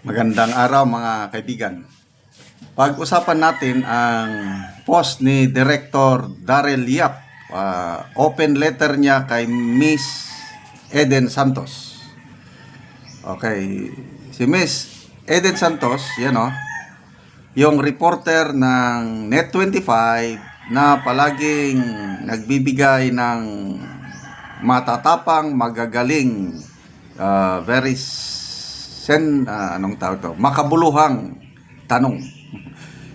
Magandang araw mga kaibigan. Pag-usapan natin ang post ni Director Daryl Yap, open letter niya kay Miss Eden Santos. Okay, si Miss Eden Santos, yan o, yung reporter ng Net25 na palaging nagbibigay ng matatapang, magagaling, very makabuluhang tanong.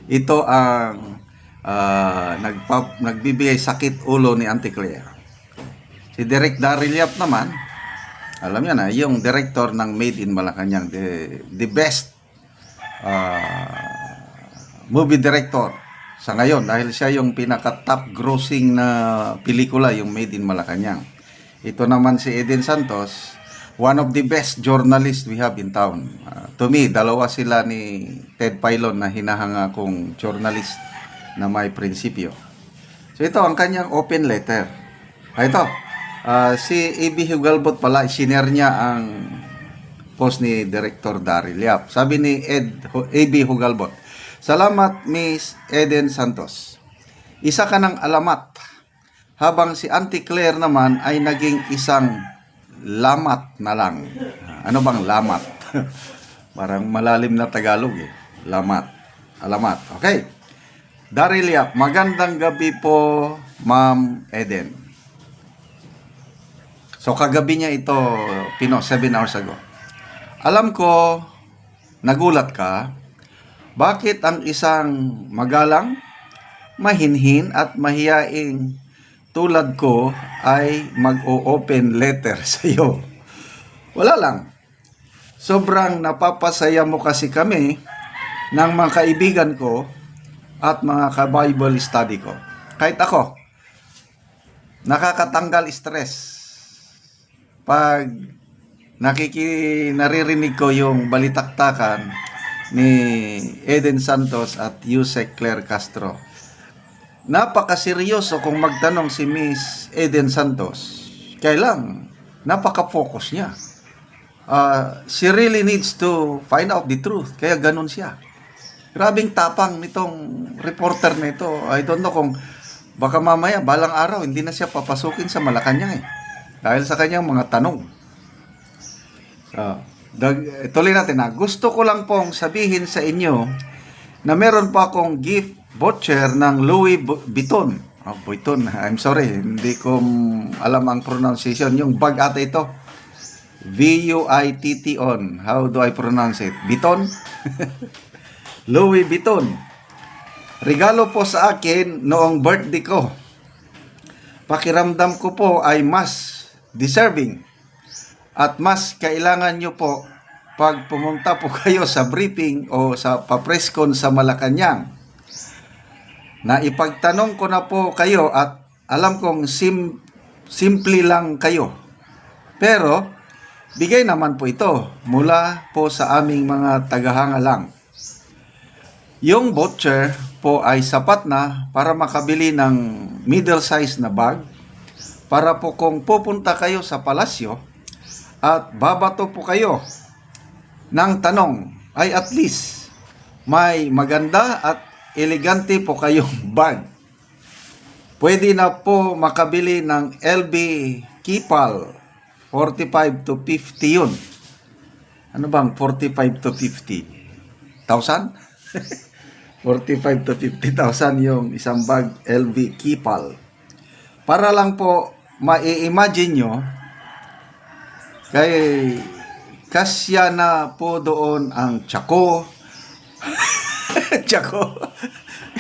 Ito ang nagbibigay sakit ulo ni Auntie Claire. Si Direk Daryl Yap naman, alam niya na, yung director ng Made in Malacanang, the best movie director sa ngayon dahil siya yung pinaka-top grossing na pelikula, yung Made in Malacanang. Ito naman si Eden Santos, one of the best journalists we have in town. To me, dalawa sila ni Ted Filon na hinahanga kong journalist na may prinsipyo. So ito ang kanyang open letter. Ito, si A.B. Hugalbot pala, sinare niya ang post ni Director Daryl Yap. Sabi ni A.B. Hugalbot, "Salamat Miss Eden Santos. Isa ka ng alamat. Habang si Auntie Claire naman ay naging isang lamat na lang." Ano bang lamat? Parang malalim na Tagalog eh. Lamat. Alamat. Okay. Daryl Yap, magandang gabi po, Ma'am Eden. So kagabi niya ito, 7 hours ago. Alam ko, nagulat ka. Bakit ang isang magalang, mahinhin at mahiyaing tulad ko ay mag-o-open letter sa iyo? Wala lang. Sobrang napapasaya mo kasi kami ng mga kaibigan ko at mga ka-Bible study ko. Kahit ako, nakakatanggal stress pag naririnig ko yung balitaktakan ni Eden Santos at Yusek Claire Castro. Napakaseryoso kung magtanong si Miss Eden Santos. Kailang napaka-focus niya. She really needs to find out the truth. Kaya ganun siya. Grabing tapang nitong reporter nito. I don't know kung baka mamaya, balang araw, hindi na siya papasukin sa Malacanang eh. Dahil sa kanyang mga tanong. Tuloy natin na. Gusto ko lang pong sabihin sa inyo na meron pa akong gift voucher ng Louis Vuitton. Vuitton. I'm sorry, hindi ko alam ang pronunciation. Yung bag ata ito. V-U-I-T-T-O-N. How do I pronounce it? Vuitton? Louis Vuitton. Regalo po sa akin noong birthday ko. Pakiramdam ko po ay mas deserving at mas kailangan nyo po pag pumunta po kayo sa briefing o sa papreskon sa Malacanang. Na ipagtanong ko na po kayo at alam kong simple lang kayo. Pero bigay naman po ito mula po sa aming mga tagahanga lang. Yung voucher po ay sapat na para makabili ng middle size na bag para po kung pupunta kayo sa palasyo at babato po kayo ng tanong ay at least may maganda at elegante po kayong bag. Pwede na po makabili ng LV Kipal 45 to 50 yun. Ano bang 45 to 50? 1,000? 45 to 50,000 yung isang bag LV Kipal. Para lang po mai-imagine nyo, kay kasya na po doon ang tsako, tsako,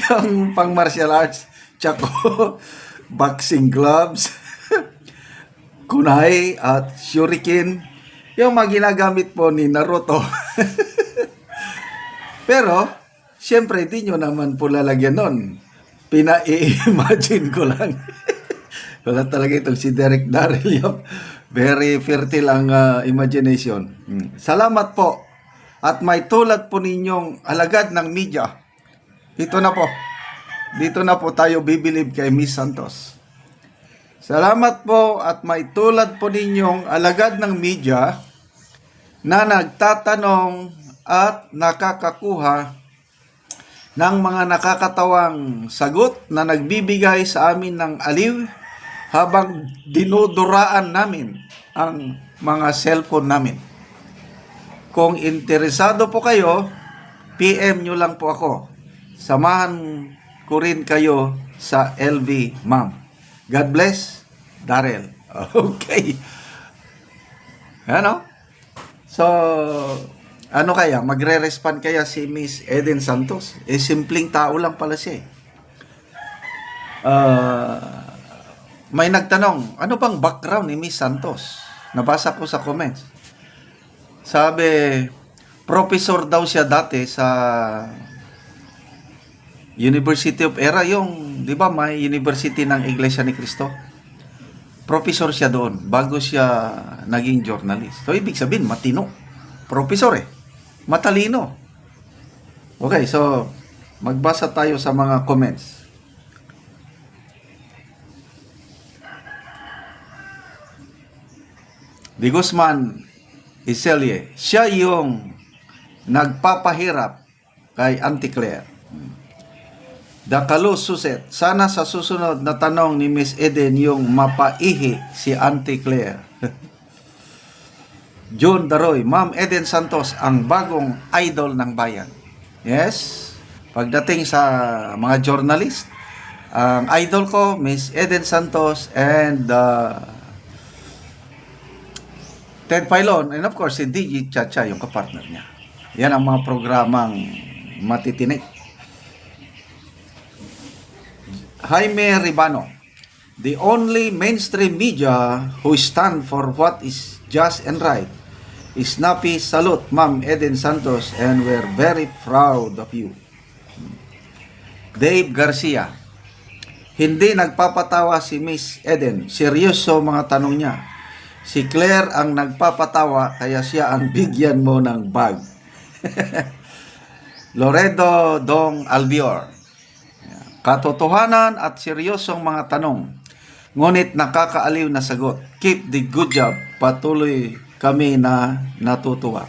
yung pang martial arts, tsako, boxing gloves, kunai at shuriken, yung mga ginagamit po ni Naruto. Pero, siyempre, di nyo naman po lalagyan nun. Pina-i-imagine ko lang. Wala talaga itong si Direk Daryl Yap. Very fertile ang imagination. Salamat po. At may tulad po ninyong alagad ng media. Ito na po. Dito na po tayo bibilib kay Miss Santos. Salamat po at may tulad po ninyong alagad ng media na nagtatanong at nakakakuha ng mga nakakatawang sagot na nagbibigay sa amin ng aliw habang dinuduraan namin ang mga cellphone namin. Kung interesado po kayo, PM nyo lang po ako. Samahan ko rin kayo sa LV Ma'am. God bless, Darrell. Okay. Ano? So, ano kaya? Magre-respond kaya si Miss Eden Santos? Simpleng tao lang pala siya. May nagtanong, ano bang background ni Miss Santos? Nabasa ko sa comments. Sabi, professor daw siya dati sa University of Era, yung, di ba, may university ng Iglesia ni Cristo. Professor siya doon bago siya naging journalist. So, ibig sabihin, matino. Professor matalino. Okay, so, magbasa tayo sa mga comments. Di Guzman Iselye, siya yung nagpapahirap kay Auntie Claire. Dakalo Suset, sana sa susunod na tanong ni Miss Eden yung mapaihi si Auntie Claire. John Daroy, Ma'am Eden Santos, ang bagong idol ng bayan. Yes, pagdating sa mga journalist, ang idol ko, Miss Eden Santos and Ted Filon, and of course, si DJ Chacha, yung kapartner niya. Yan ang mga programang matitinik. Jaime Ribano, the only mainstream media who stand for what is just and right is Napi Salute, Ma'am Eden Santos, and we're very proud of you. Dave Garcia, hindi nagpapatawa si Miss Eden, seryoso mga tanong niya. Si Claire ang nagpapatawa kaya siya ang bigyan mo ng bag. Loredo Dong Albior, katotohanan at seryosong mga tanong, ngunit nakakaaliw na sagot. Keep the good job. Patuloy kami na natutuwa.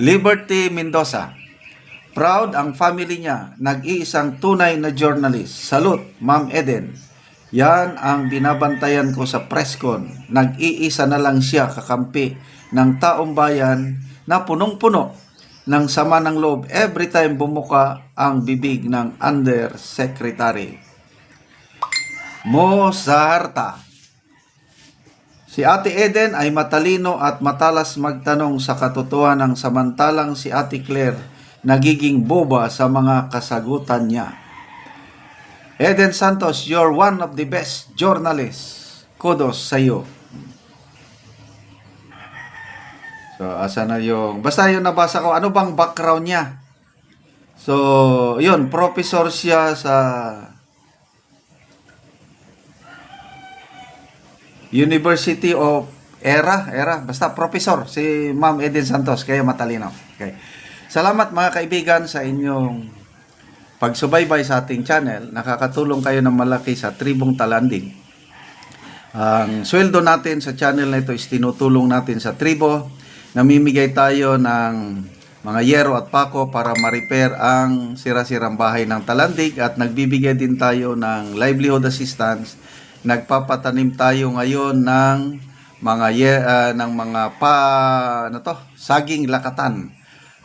Liberty Mendoza, proud ang family niya. Nag-iisang tunay na journalist. Salute, Ma'am Eden. Yan ang binabantayan ko sa presscon. Nag-iisa na lang siya kakampi ng taong bayan na punong-puno ng sama ng loob every time bumuka ang bibig ng undersecretary. Mo Zaharta, si Ate Eden ay matalino at matalas magtanong sa katotohanan, samantalang si Ate Claire nagiging boba sa mga kasagutan niya. Eden Santos, you're one of the best journalists. Kudos sa iyo. So, asa na yung... Basta yung nabasa ko, ano bang background niya? So, yun, professor siya sa University of Era. Basta professor, si Ma'am Eden Santos, kaya matalino. Okay. Salamat mga kaibigan sa inyong pagsubaybay sa ating channel. Nakakatulong kayo ng malaki sa Tribong Talanding. Ang sweldo natin sa channel na ito is tinutulong natin sa tribo. Namimigay tayo ng mga yero at pako para ma-repair ang sira-sirang bahay ng Talandig, at nagbibigay din tayo ng livelihood assistance. Nagpapatanim tayo ngayon ng mga saging lakatan.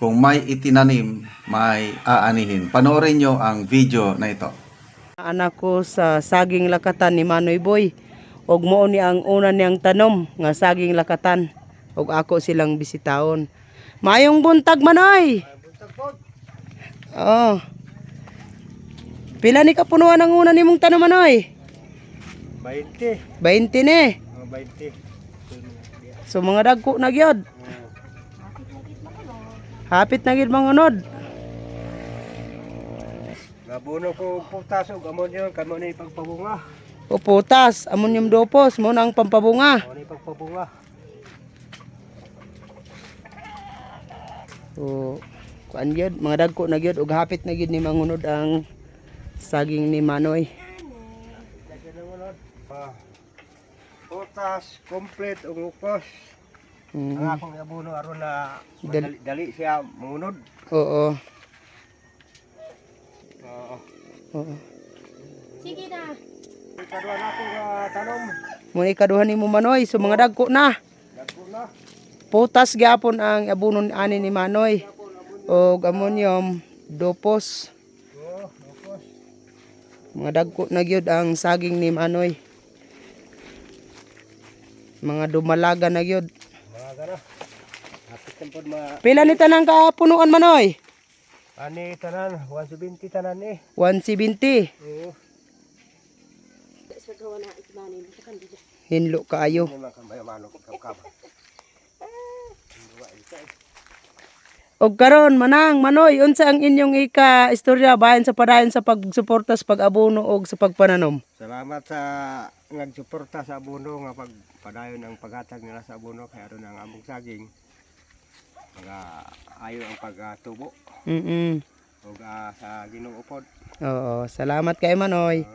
Kung may itinanim, may aanihin. Panoorin nyo ang video na ito. Anak ko sa saging lakatan ni Manoy Boy. Og mo ni ang una niyang tanom nga saging lakatan. Og ako silang bisitahon. Mayong buntag Manoy. Oh. Pila ni kapunuan ang una nimong tanom Manoy? 20. 20 ni. 20. So mga dagko na gyud. Hapit na gid mangunod. Gabuno ko putas ug amon yon kamo ni pagpabunga. O putas, ammonium dopos mo na ang pampabunga. Amo ni pagpabunga. So kuan gyud, mga dagko na gyud ug hapit na gyud ni mangunod ang saging ni Manoy. Putas complete ug upos. Ang Mhm. akong abono aron na Dali- dali siya munod. Oo. Oo. Oo. Ikaduha na akong tanom. Muna ikaduhan ni mo Manoy. So mga dagko na. Dagko na. Putas gyapon ang abono ani ni Manoy. O ammonium, dopos. Oo, tapos. Mga dagko na gyud ang saging ni Manoy. Mga dumalaga na gyud. Mga gana. Hapit lang pod Pila ni tanang kapunuan Manoy? ani tanan 170 tanan ni. 170. Oo. Hinlo kaayo. Ini man kambayo manok kab. Og karon manang Manoy, unsa ang inyong istorya bahin sa padayon sa pagsuporta sa pag-abono og sa pagpananom? Salamat sa nagsuporta sa abono nga pagpadayon ang paghatag nila sa abono kay aron ang among saging. Mga ayo ang pagtubo Mm. ug sa Ginoo pod. Oo, salamat kay Manoy.